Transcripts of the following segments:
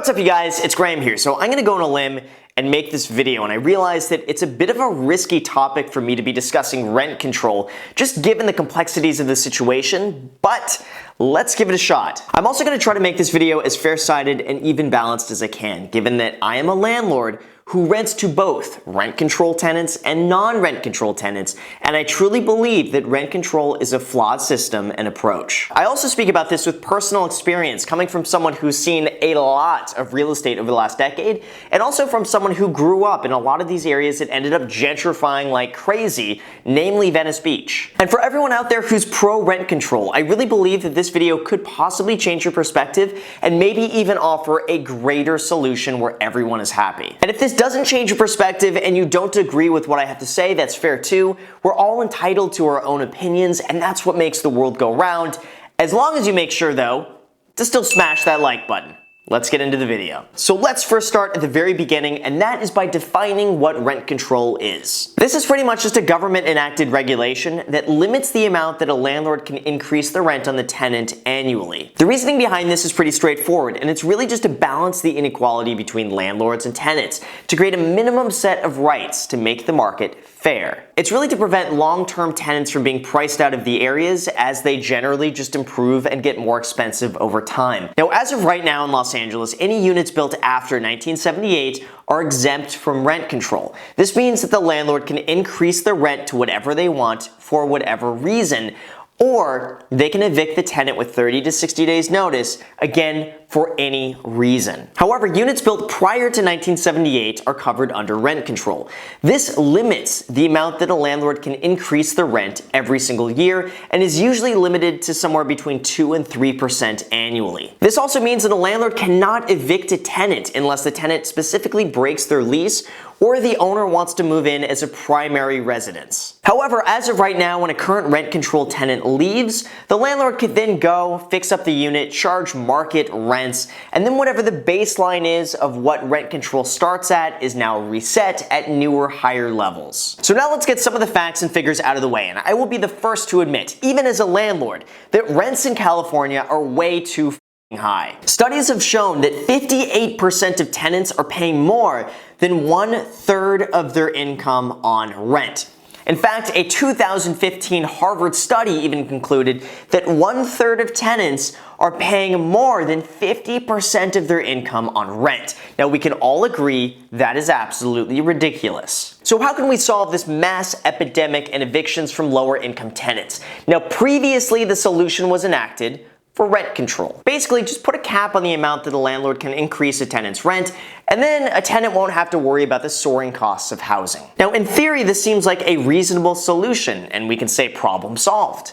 What's up, you guys? It's Graham here. So I'm going to go on a limb and make this video, and I realize that it's a bit of a risky topic for me to be discussing rent control, just given the complexities of the situation, but let's give it a shot. I'm also going to try to make this video as fair-sided and even balanced as I can, given that I am a landlord who rents to both rent control tenants and non-rent control tenants, and I truly believe that rent control is a flawed system and approach. I also speak about this with personal experience, coming from someone who's seen a lot of real estate over the last decade, and also from someone who grew up in a lot of these areas that ended up gentrifying like crazy, namely Venice Beach. And for everyone out there who's pro-rent control, I really believe that this video could possibly change your perspective and maybe even offer a greater solution where everyone is happy. And if this doesn't change your perspective and you don't agree with what I have to say, that's fair too. We're all entitled to our own opinions, and that's what makes the world go round. As long as you make sure, though, to still smash that like button. Let's get into the video. So let's first start at the very beginning, and that is by defining what rent control is. This is pretty much just a government-enacted regulation that limits the amount that a landlord can increase the rent on the tenant annually. The reasoning behind this is pretty straightforward, and it's really just to balance the inequality between landlords and tenants, to create a minimum set of rights to make the market fair. It's really to prevent long-term tenants from being priced out of the areas, as they generally just improve and get more expensive over time. Now, as of right now in Los Angeles, any units built after 1978 are exempt from rent control. This means that the landlord can increase the rent to whatever they want for whatever reason, or they can evict the tenant with 30 to 60 days notice, again, for any reason. However, units built prior to 1978 are covered under rent control. This limits the amount that a landlord can increase the rent every single year and is usually limited to somewhere between 2 and 3% annually. This also means that a landlord cannot evict a tenant unless the tenant specifically breaks their lease or the owner wants to move in as a primary residence. However, as of right now, when a current rent control tenant leaves, the landlord could then go fix up the unit, charge market rents, and then whatever the baseline is of what rent control starts at is now reset at newer, higher levels. So now let's get some of the facts and figures out of the way, and I will be the first to admit, even as a landlord, that rents in California are way too high. Studies have shown that 58% of tenants are paying more than 1/3 of their income on rent. In fact, a 2015 Harvard study even concluded that 1/3 of tenants are paying more than 50% of their income on rent. Now, we can all agree that is absolutely ridiculous. So how can we solve this mass epidemic and evictions from lower income tenants? Now, previously the solution was enacted for rent control. Basically, just put a cap on the amount that a landlord can increase a tenant's rent, and then a tenant won't have to worry about the soaring costs of housing. Now, in theory, this seems like a reasonable solution, and we can say problem solved,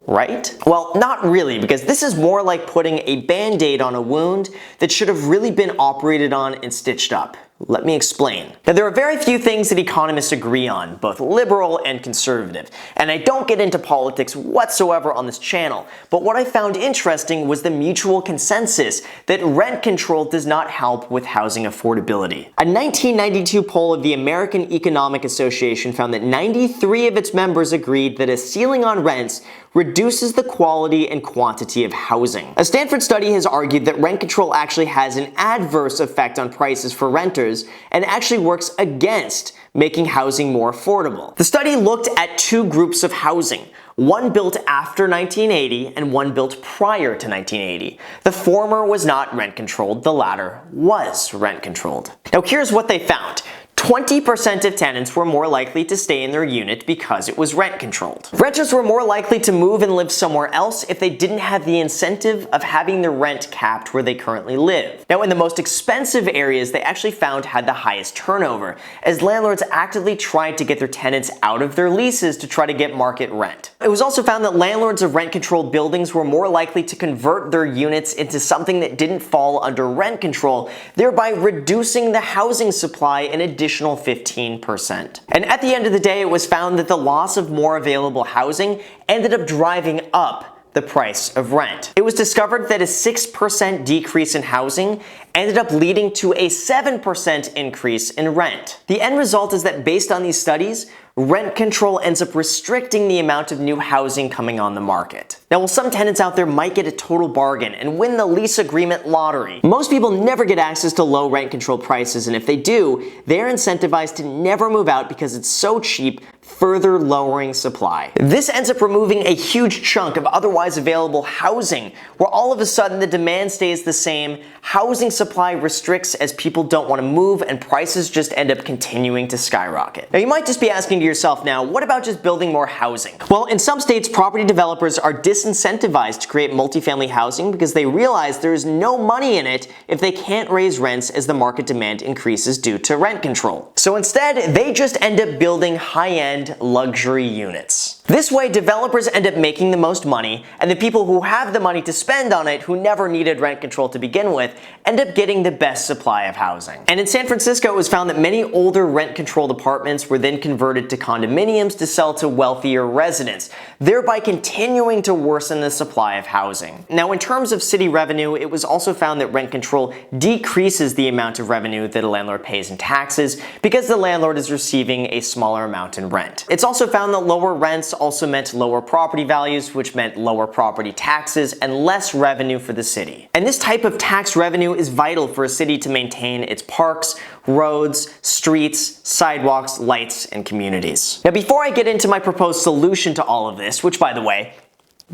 right? Well, not really, because this is more like putting a band-aid on a wound that should have really been operated on and stitched up. Let me explain. Now, there are very few things that economists agree on, both liberal and conservative, and I don't get into politics whatsoever on this channel, but what I found interesting was the mutual consensus that rent control does not help with housing affordability. A 1992 poll of the American Economic Association found that 93 of its members agreed that a ceiling on rents reduces the quality and quantity of housing. A Stanford study has argued that rent control actually has an adverse effect on prices for renters and actually works against making housing more affordable. The study looked at two groups of housing, one built after 1980 and one built prior to 1980. The former was not rent controlled, the latter was rent controlled. Now, here's what they found. 20% of tenants were more likely to stay in their unit because it was rent controlled. Renters were more likely to move and live somewhere else if they didn't have the incentive of having their rent capped where they currently live. Now, in the most expensive areas, they actually found had the highest turnover, as landlords actively tried to get their tenants out of their leases to try to get market rent. It was also found that landlords of rent-controlled buildings were more likely to convert their units into something that didn't fall under rent control, thereby reducing the housing supply an additional 15%. And at the end of the day, it was found that the loss of more available housing ended up driving up the price of rent. It was discovered that a 6% decrease in housing ended up leading to a 7% increase in rent. The end result is that based on these studies, rent control ends up restricting the amount of new housing coming on the market. Now, while some tenants out there might get a total bargain and win the lease agreement lottery, most people never get access to low rent control prices, and if they do, they're incentivized to never move out because it's so cheap, further lowering supply. This ends up removing a huge chunk of otherwise available housing, where all of a sudden the demand stays the same, housing supply restricts as people don't want to move, and prices just end up continuing to skyrocket. Now, you might just be asking to yourself now, what about just building more housing? Well, in some states, property developers are disincentivized to create multifamily housing because they realize there is no money in it if they can't raise rents as the market demand increases due to rent control. So instead, they just end up building high-end luxury units. This way, developers end up making the most money, and the people who have the money to spend on it, who never needed rent control to begin with, end up getting the best supply of housing. And in San Francisco, it was found that many older rent-controlled apartments were then converted to condominiums to sell to wealthier residents, thereby continuing to worsen the supply of housing. Now, in terms of city revenue, it was also found that rent control decreases the amount of revenue that a landlord pays in taxes because the landlord is receiving a smaller amount in rent. It's also found that lower rents also meant lower property values, which meant lower property taxes and less revenue for the city. And this type of tax revenue is vital for a city to maintain its parks, roads, streets, sidewalks, lights, and communities. Now, before I get into my proposed solution to all of this, which, by the way,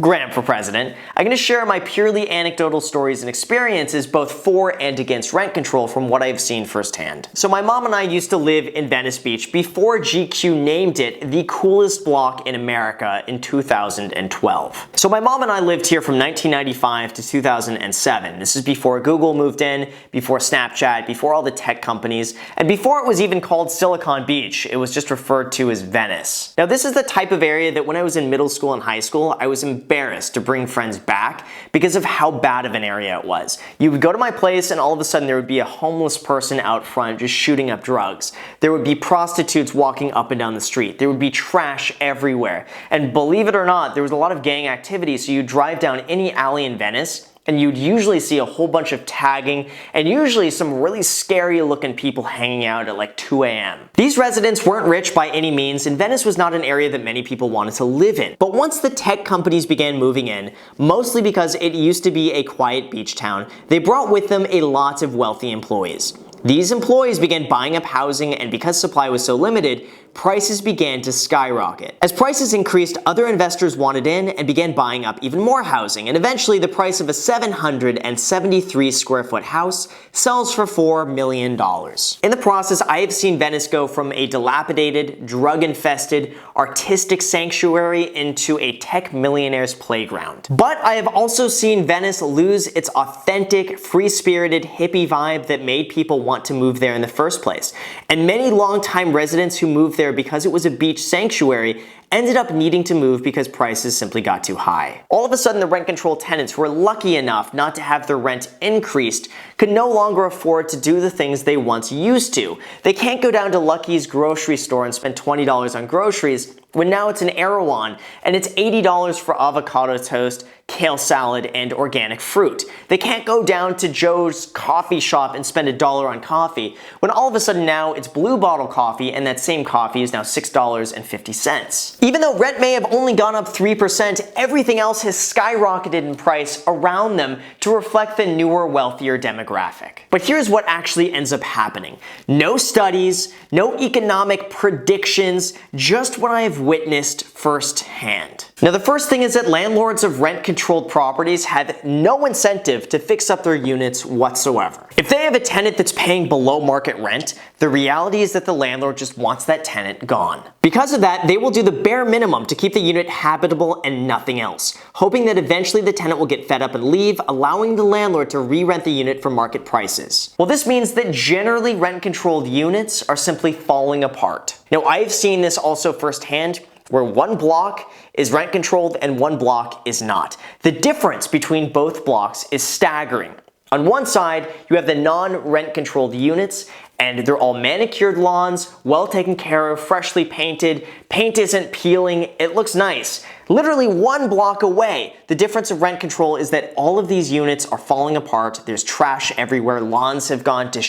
Graham for president, I'm going to share my purely anecdotal stories and experiences both for and against rent control from what I've seen firsthand. So my mom and I used to live in Venice Beach before GQ named it the coolest block in America in 2012. So my mom and I lived here from 1995 to 2007. This is before Google moved in, before Snapchat, before all the tech companies, and before it was even called Silicon Beach. It was just referred to as Venice. Now, this is the type of area that when I was in middle school and high school, I was embarrassed to bring friends back because of how bad of an area it was. You would go to my place and all of a sudden there would be a homeless person out front just shooting up drugs. There would be prostitutes walking up and down the street. There would be trash everywhere. And believe it or not, there was a lot of gang activity, so you'd drive down any alley in Venice and you'd usually see a whole bunch of tagging and usually some really scary looking people hanging out at like 2 a.m. These residents weren't rich by any means, and Venice was not an area that many people wanted to live in. But once the tech companies began moving in, mostly because it used to be a quiet beach town, they brought with them a lot of wealthy employees. These employees began buying up housing, and because supply was so limited, prices began to skyrocket. As prices increased, other investors wanted in and began buying up even more housing, and eventually the price of a 773 square foot house sells for $4 million. In the process, I have seen Venice go from a dilapidated, drug-infested, artistic sanctuary into a tech millionaire's playground. But I have also seen Venice lose its authentic, free-spirited, hippie vibe that made people want to move there in the first place. And many longtime residents who moved there because it was a beach sanctuary ended up needing to move because prices simply got too high. All of a sudden, the rent control tenants who were lucky enough not to have their rent increased could no longer afford to do the things they once used to. They can't go down to Lucky's grocery store and spend $20 on groceries when now it's an Erewhon and it's $80 for avocado toast, kale salad, and organic fruit. They can't go down to Joe's coffee shop and spend $1 on coffee when all of a sudden now it's Blue Bottle coffee and that same coffee is now $6.50. Even though rent may have only gone up 3%, everything else has skyrocketed in price around them to reflect the newer, wealthier demographic. But here's what actually ends up happening. No studies, no economic predictions, just what I have witnessed firsthand. Now, the first thing is that landlords of rent-controlled properties have no incentive to fix up their units whatsoever. If they have a tenant that's paying below market rent, the reality is that the landlord just wants that tenant gone. Because of that, they will do the bare minimum to keep the unit habitable and nothing else, hoping that eventually the tenant will get fed up and leave, allowing the landlord to re-rent the unit for market prices. Well, this means that generally rent-controlled units are simply falling apart. Now, I've seen this also firsthand, where one block is rent controlled and one block is not. The difference between both blocks is staggering. On one side, you have the non-rent controlled units, and they're all manicured lawns, well taken care of, freshly painted, paint isn't peeling, it looks nice. Literally one block away, the difference of rent control is that all of these units are falling apart, there's trash everywhere, lawns have gone to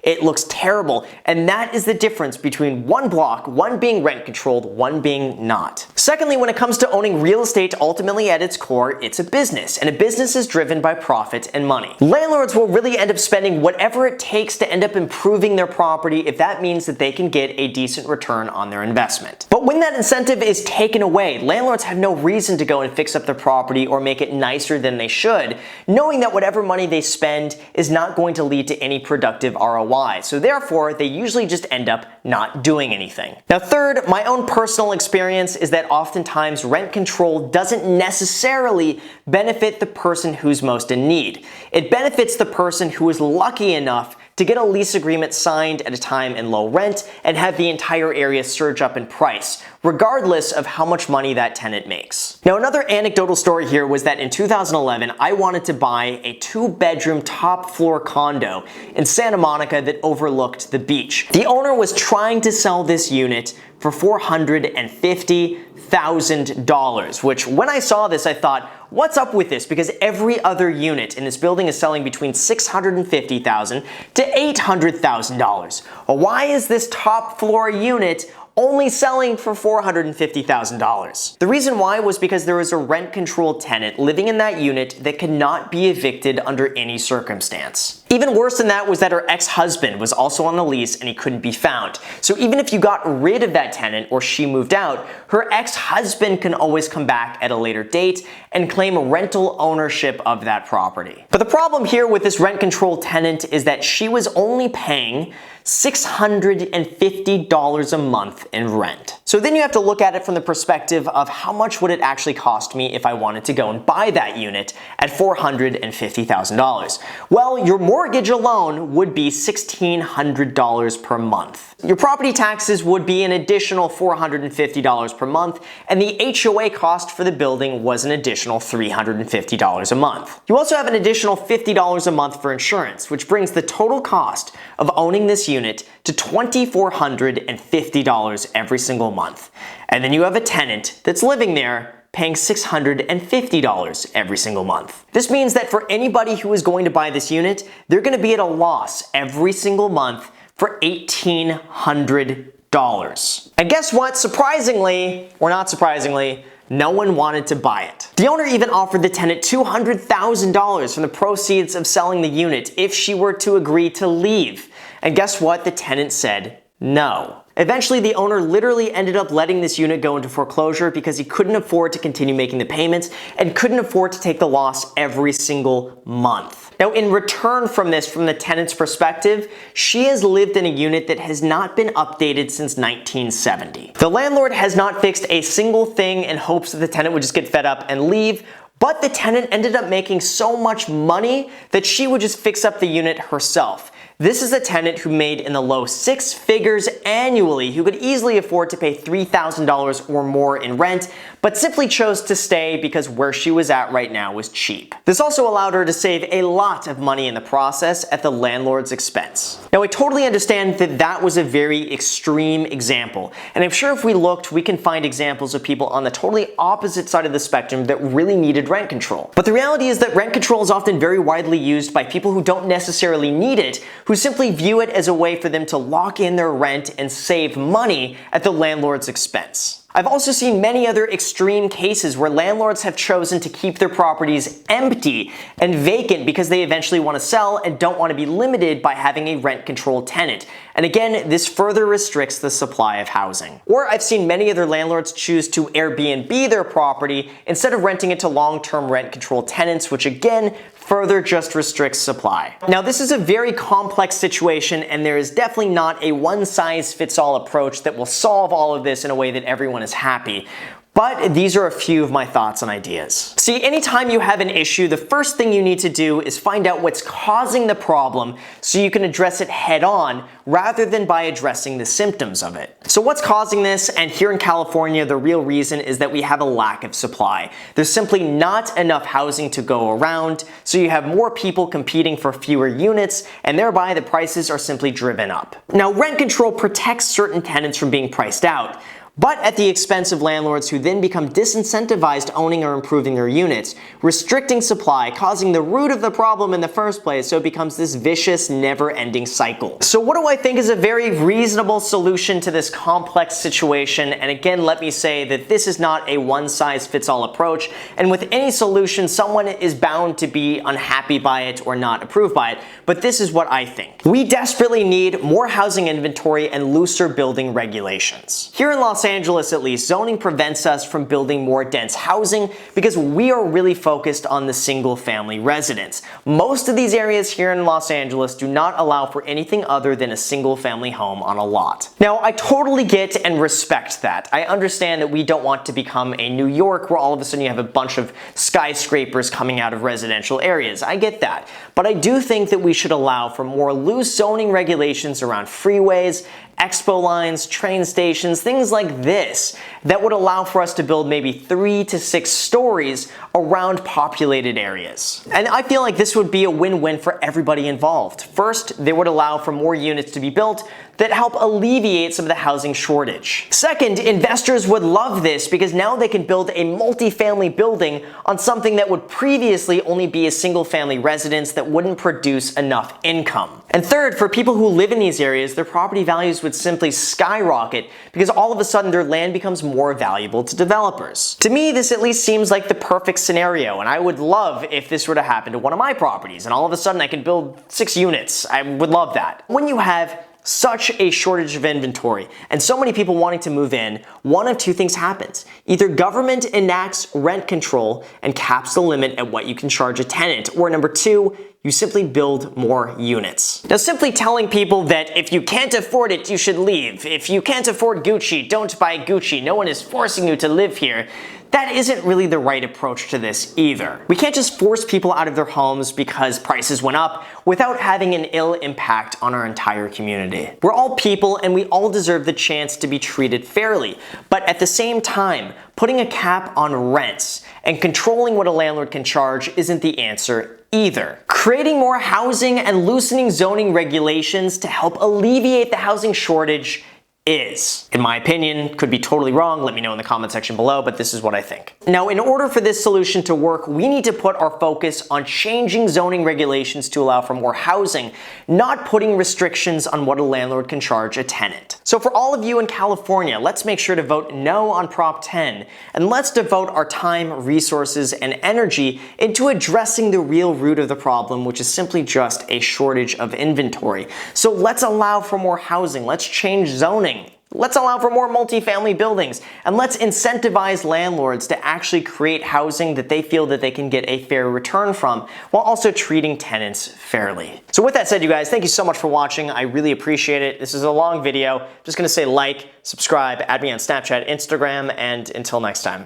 It looks terrible, and that is the difference between one block, one being rent controlled, one being not. Secondly, when it comes to owning real estate, ultimately at its core, it's a business, and a business is driven by profit and money. Landlords will really end up spending whatever it takes to end up improving their property if that means that they can get a decent return on their investment. But when that incentive is taken away, landlords have no reason to go and fix up their property or make it nicer than they should, knowing that whatever money they spend is not going to lead to any productive ROI. So therefore, they usually just end up not doing anything. Now third, my own personal experience is that oftentimes rent control doesn't necessarily benefit the person who's most in need. It benefits the person who is lucky enough to get a lease agreement signed at a time in low rent and have the entire area surge up in price, regardless of how much money that tenant makes. Now, another anecdotal story here was that in 2011, I wanted to buy a 2-bedroom top floor condo in Santa Monica that overlooked the beach. The owner was trying to sell this unit for $450,000, which when I saw this, I thought, what's up with this? Because every other unit in this building is selling between $650,000 to $800,000. Well, why is this top floor unit only selling for $450,000? The reason why was because there was a rent-controlled tenant living in that unit that could not be evicted under any circumstance. Even worse than that was that her ex-husband was also on the lease and he couldn't be found. So even if you got rid of that tenant or she moved out, her ex-husband can always come back at a later date and claim rental ownership of that property. But the problem here with this rent-controlled tenant is that she was only paying $650 a month in rent. So then you have to look at it from the perspective of how much would it actually cost me if I wanted to go and buy that unit at $450,000. Well, your mortgage alone would be $1,600 per month. Your property taxes would be an additional $450 per month, and the HOA cost for the building was an additional $350 a month. You also have an additional $50 a month for insurance, which brings the total cost of owning this unit to $2,450 every single month. And then you have a tenant that's living there paying $650 every single month. This means that for anybody who is going to buy this unit, they're going to be at a loss every single month for $1,800. And guess what? Surprisingly, or not surprisingly, no one wanted to buy it. The owner even offered the tenant $200,000 from the proceeds of selling the unit if she were to agree to leave. And guess what? The tenant said no. Eventually, the owner literally ended up letting this unit go into foreclosure because he couldn't afford to continue making the payments and couldn't afford to take the loss every single month. Now, in return from this, from the tenant's perspective, she has lived in a unit that has not been updated since 1970. The landlord has not fixed a single thing in hopes that the tenant would just get fed up and leave, but the tenant ended up making so much money that she would just fix up the unit herself. This is a tenant who made in the low 6 figures annually, who could easily afford to pay $3,000 or more in rent, but simply chose to stay because where she was at right now was cheap. This also allowed her to save a lot of money in the process at the landlord's expense. Now, I totally understand that that was a very extreme example, and I'm sure if we looked, we can find examples of people on the totally opposite side of the spectrum that really needed rent control. But the reality is that rent control is often very widely used by people who don't necessarily need it, who simply view it as a way for them to lock in their rent and save money at the landlord's expense. I've also seen many other extreme cases where landlords have chosen to keep their properties empty and vacant because they eventually want to sell and don't want to be limited by having a rent-controlled tenant. And again, this further restricts the supply of housing. Or I've seen many other landlords choose to Airbnb their property instead of renting it to long-term rent-controlled tenants, which again further just restricts supply. Now, this is a very complex situation, and there is definitely not a one-size-fits-all approach that will solve all of this in a way that everyone is happy. But these are a few of my thoughts and ideas. See, anytime you have an issue, the first thing you need to do is find out what's causing the problem so you can address it head on rather than by addressing the symptoms of it. So what's causing this? And here in California, the real reason is that we have a lack of supply. There's simply not enough housing to go around, so you have more people competing for fewer units, and thereby the prices are simply driven up. Now, rent control protects certain tenants from being priced out, but at the expense of landlords who then become disincentivized owning or improving their units, restricting supply, causing the root of the problem in the first place, so it becomes this vicious, never-ending cycle. So what do I think is a very reasonable solution to this complex situation? And again, let me say that this is not a one-size-fits-all approach, and with any solution, someone is bound to be unhappy by it or not approved by it, but this is what I think. We desperately need more housing inventory and looser building regulations. Here in Los Angeles, at least, zoning prevents us from building more dense housing because we are really focused on the single-family residence. Most of these areas here in Los Angeles do not allow for anything other than a single-family home on a lot. Now, I totally get and respect that. I understand that we don't want to become a New York where all of a sudden you have a bunch of skyscrapers coming out of residential areas. I get that. But I do think that we should allow for more loose zoning regulations around freeways, expo lines, train stations, things like this that would allow for us to build maybe 3 to 6 stories around populated areas. And I feel like this would be a win-win for everybody involved. First, they would allow for more units to be built that help alleviate some of the housing shortage. Second, investors would love this because now they can build a multi-family building on something that would previously only be a single-family residence that wouldn't produce enough income. And third, for people who live in these areas, their property values would simply skyrocket because all of a sudden their land becomes more valuable to developers. To me, this at least seems like the perfect scenario, and I would love if this were to happen to one of my properties and all of a sudden I could build 6 units. I would love that. When you have such a shortage of inventory and so many people wanting to move in, one of two things happens. Either government enacts rent control and caps the limit at what you can charge a tenant, or number 2, you simply build more units. Now, simply telling people that if you can't afford it, you should leave. If you can't afford Gucci, don't buy Gucci. No one is forcing you to live here. That isn't really the right approach to this either. We can't just force people out of their homes because prices went up without having an ill impact on our entire community. We're all people and we all deserve the chance to be treated fairly, but at the same time, putting a cap on rents and controlling what a landlord can charge isn't the answer either. Creating more housing and loosening zoning regulations to help alleviate the housing shortage is, in my opinion, could be totally wrong. Let me know in the comment section below, but this is what I think. Now, in order for this solution to work, we need to put our focus on changing zoning regulations to allow for more housing, not putting restrictions on what a landlord can charge a tenant. So for all of you in California, let's make sure to vote no on Prop 10, and let's devote our time, resources, and energy into addressing the real root of the problem, which is simply just a shortage of inventory. So let's allow for more housing. Let's change zoning. Let's allow for more multifamily buildings, and let's incentivize landlords to actually create housing that they feel that they can get a fair return from, while also treating tenants fairly. So with that said, you guys, thank you so much for watching. I really appreciate it. This is a long video. Just gonna say like, subscribe, add me on Snapchat, Instagram, and until next time.